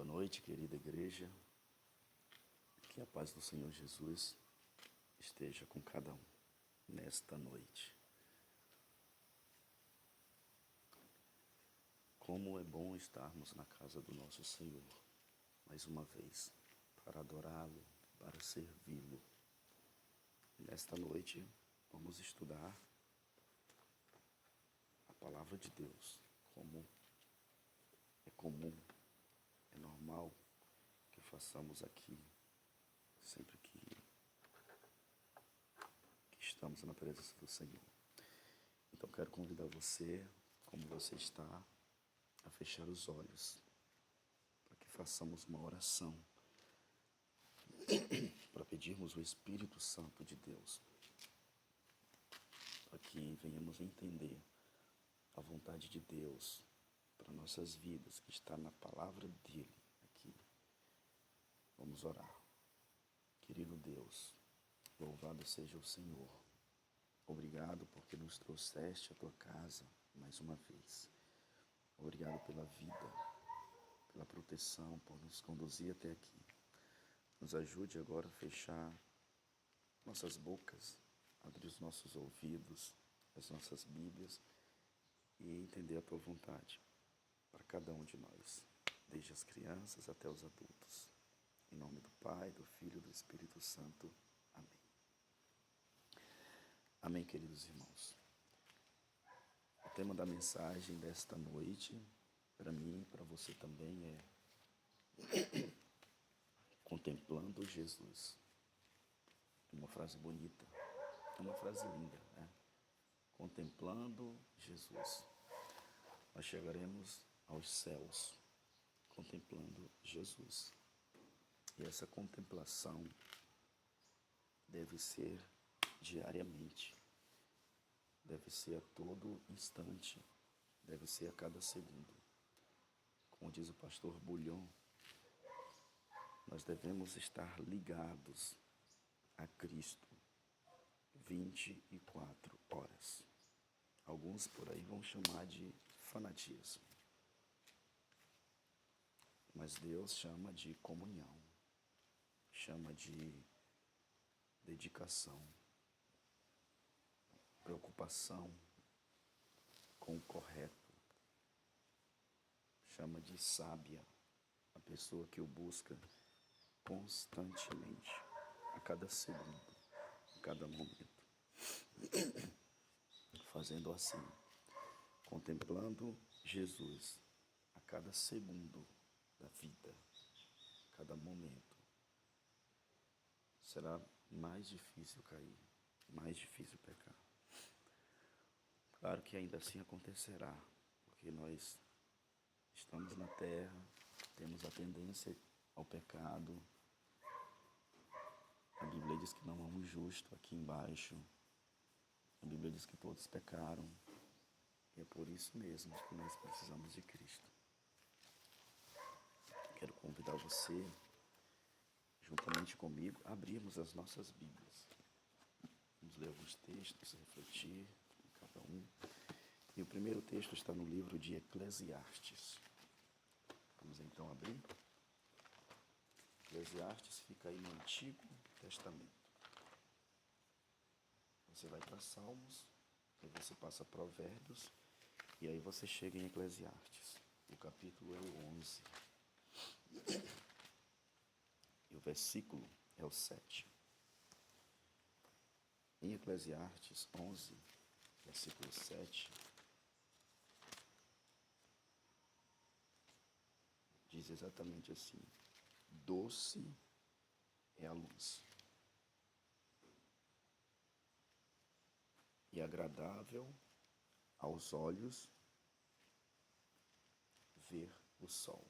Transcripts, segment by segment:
noite, querida igreja. Que a paz do Senhor Jesus esteja com cada um nesta noite. Como é bom estarmos na casa do nosso Senhor, mais uma vez, para adorá-lo, para servi-lo. Nesta noite, vamos estudar a palavra de Deus, como é comum, é normal que façamos aqui, sempre que estamos na presença do Senhor. Então, quero convidar você, como você está, a fechar os olhos, para que façamos uma oração, para pedirmos o Espírito Santo de Deus, para que venhamos entender a vontade de Deus para nossas vidas, que está na palavra dele aqui. Vamos orar. Querido Deus, louvado seja o Senhor. Obrigado porque nos trouxeste à tua casa mais uma vez. Obrigado pela vida, pela proteção, por nos conduzir até aqui. Nos ajude agora a fechar nossas bocas, abrir os nossos ouvidos, as nossas Bíblias e entender a tua vontade para cada um de nós, desde as crianças até os adultos. Em nome do Pai, do Filho e do Espírito Santo. Amém. Amém, queridos irmãos. O tema da mensagem desta noite, para mim e para você também, é contemplando Jesus. É uma frase bonita, é uma frase linda, né? Contemplando Jesus. Nós chegaremos aos céus, contemplando Jesus. E essa contemplação deve ser diariamente, deve ser a todo instante, deve ser a cada segundo. Como diz o pastor Bulhon, nós devemos estar ligados a Cristo 24 horas. Alguns por aí vão chamar de fanatismo, mas Deus chama de comunhão, chama de dedicação, preocupação com o correto, chama de sábia a pessoa que o busca constantemente, a cada segundo, a cada momento, fazendo assim, contemplando Jesus a cada segundo da vida, a cada momento. Será mais difícil cair, mais difícil pecar. Claro que ainda assim acontecerá, porque nós estamos na terra, temos a tendência ao pecado. A Bíblia diz que não há um justo aqui embaixo. A Bíblia diz que todos pecaram. E é por isso mesmo que nós precisamos de Cristo. Quero convidar você, juntamente comigo, a abrirmos as nossas Bíblias. Vamos ler alguns textos, refletir em cada um. E o primeiro texto está no livro de Eclesiastes. Vamos então abrir. Eclesiastes fica aí no Antigo Testamento. Você vai para Salmos, aí você passa Provérbios, e aí você chega em Eclesiastes. O capítulo é o 11. E o versículo é o 7. Em Eclesiastes 11, versículo 7, diz exatamente assim: doce é a luz e agradável aos olhos ver o sol.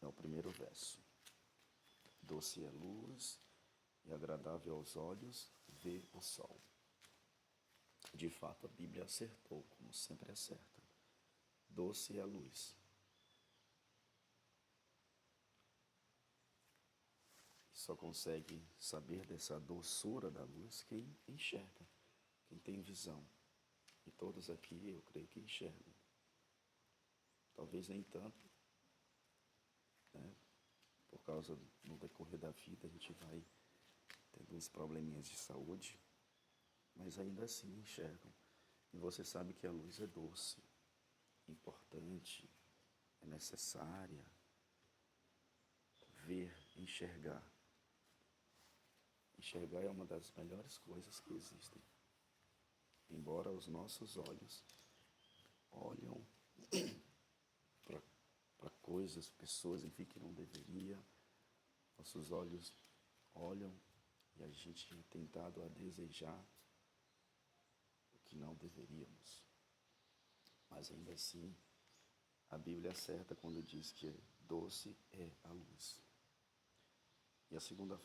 É o primeiro verso. Doce é a luz e agradável aos olhos ver o sol. De fato, a Bíblia acertou, como sempre acerta. Doce é a luz. Só consegue saber dessa doçura da luz quem enxerga, quem tem visão. E todos aqui, eu creio que enxergam. Talvez nem tanto né? Por causa, no decorrer da vida, a gente vai tendo uns probleminhas de saúde, mas ainda assim enxergam. E você sabe que a luz é doce, importante, é necessária. Ver, enxergar. Enxergar é uma das melhores coisas que existem. Embora os nossos olhos olham para coisas, pessoas, enfim, que não deveria, nossos olhos olham e a gente é tentado a desejar o que não deveríamos. Mas ainda assim, a Bíblia acerta quando diz que doce é a luz. E a segunda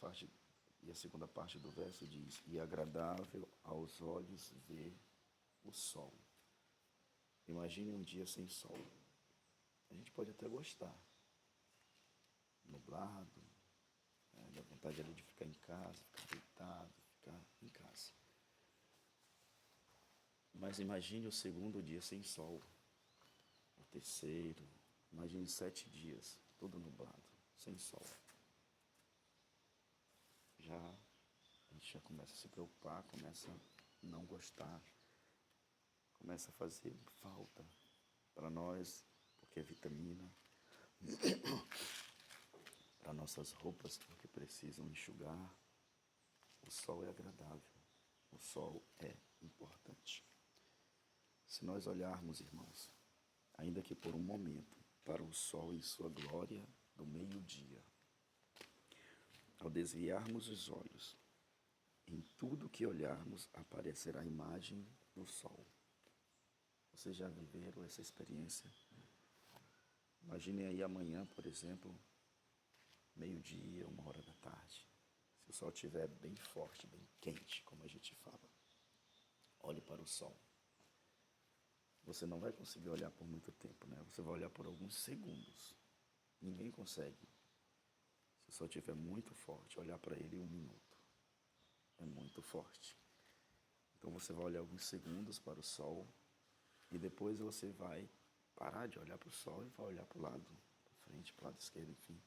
parte do verso diz: e agradável aos olhos ver o sol. Imagine um dia sem sol. A gente pode até gostar. Nublado, né? Dá vontade ali de ficar em casa, ficar deitado, ficar em casa. Mas imagine o segundo dia sem sol. O terceiro. Imagine 7 dias, tudo nublado, sem sol. A gente já começa a se preocupar, começa a não gostar, começa a fazer falta para nós, porque é vitamina, para nossas roupas, porque precisam enxugar. O sol é agradável, o sol é importante. Se nós olharmos, irmãos, ainda que por um momento, para o sol em sua glória do meio-dia, ao desviarmos os olhos, em tudo que olharmos aparecerá a imagem do sol. Vocês já viveram essa experiência? Imaginem aí amanhã, por exemplo, meio-dia, 1 hora da tarde. Se o sol estiver bem forte, bem quente, como a gente fala, olhe para o sol. Você não vai conseguir olhar por muito tempo, né? Você vai olhar por alguns segundos. Ninguém consegue. Se o sol estiver muito forte, olhar para ele 1 minuto. É muito forte. Então você vai olhar alguns segundos para o sol e depois você vai parar de olhar para o sol e vai olhar para o lado, para frente, para o lado esquerdo, enfim.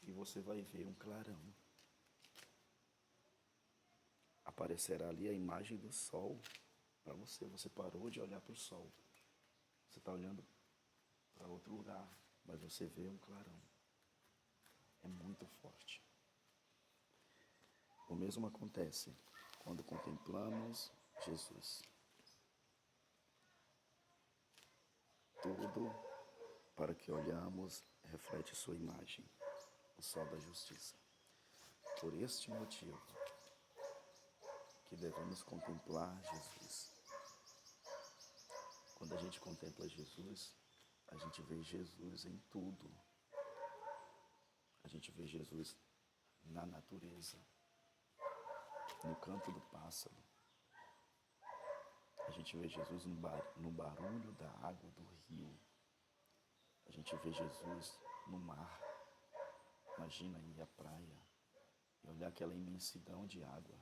E você vai ver um clarão. Aparecerá ali a imagem do sol para você. Você parou de olhar para o sol. Você está olhando para outro lugar, mas você vê um clarão. É muito forte. O mesmo acontece quando contemplamos Jesus. Tudo para que olhamos reflete sua imagem, o sol da justiça. Por este motivo que devemos contemplar Jesus. Quando a gente contempla Jesus, a gente vê Jesus em tudo. A gente vê Jesus na natureza, no canto do pássaro. A gente vê Jesus no barulho da água do rio. A gente vê Jesus no mar. Imagina ir à praia e olhar aquela imensidão de água.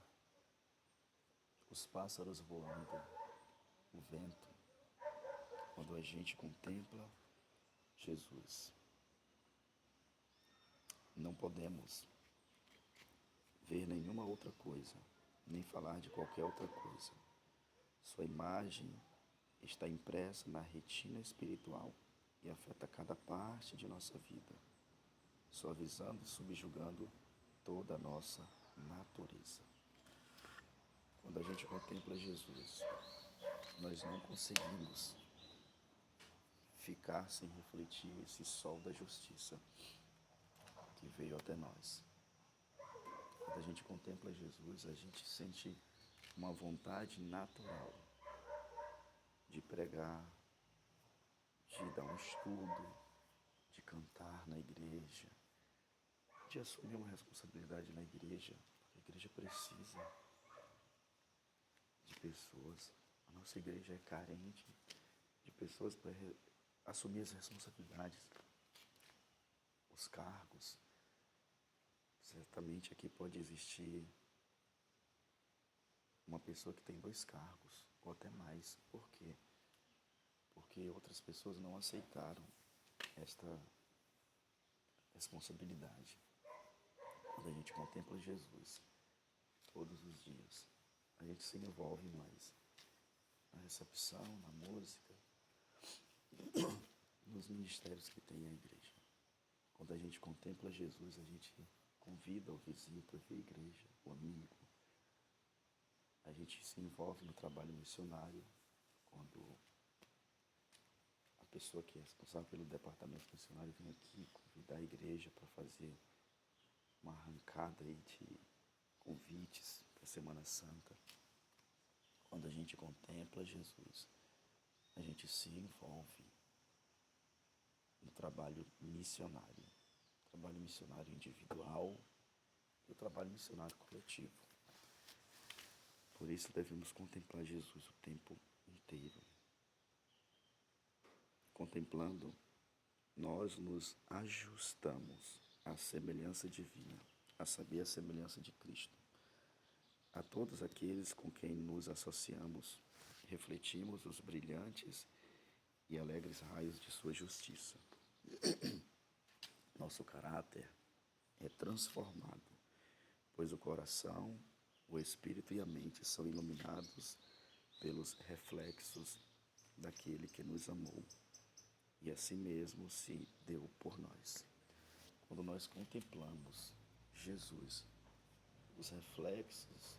Os pássaros voando, o vento. Quando a gente contempla Jesus, não podemos ver nenhuma outra coisa, nem falar de qualquer outra coisa. Sua imagem está impressa na retina espiritual e afeta cada parte de nossa vida, suavizando e subjugando toda a nossa natureza. Quando a gente contempla Jesus, nós não conseguimos ficar sem refletir esse sol da justiça que veio até nós. Quando a gente contempla Jesus, a gente sente uma vontade natural de pregar, de dar um estudo, de cantar na igreja, de assumir uma responsabilidade na igreja, porque a igreja precisa de pessoas. A nossa igreja é carente de pessoas para assumir as responsabilidades, os cargos. Certamente aqui pode existir uma pessoa que tem 2 cargos, ou até mais. Por quê? Porque outras pessoas não aceitaram responsabilidade. Quando a gente contempla Jesus todos os dias, a gente se envolve mais na recepção, na música, nos ministérios que tem a igreja. Quando a gente contempla Jesus, a gente convida o vizinho para vir à igreja, o amigo. A gente se envolve no trabalho missionário. Quando a pessoa que é responsável pelo departamento missionário vem aqui convidar a igreja para fazer uma arrancada aí de convites para a Semana Santa. Quando a gente contempla Jesus, a gente se envolve no trabalho missionário individual e o trabalho missionário coletivo. Por isso devemos contemplar Jesus o tempo inteiro. Contemplando, nós nos ajustamos à semelhança divina, a saber, a semelhança de Cristo. A todos aqueles com quem nos associamos, refletimos os brilhantes e alegres raios de sua justiça. Nosso caráter é transformado, pois o coração, o espírito e a mente são iluminados pelos reflexos daquele que nos amou e a si mesmo se deu por nós. Quando nós contemplamos Jesus, os reflexos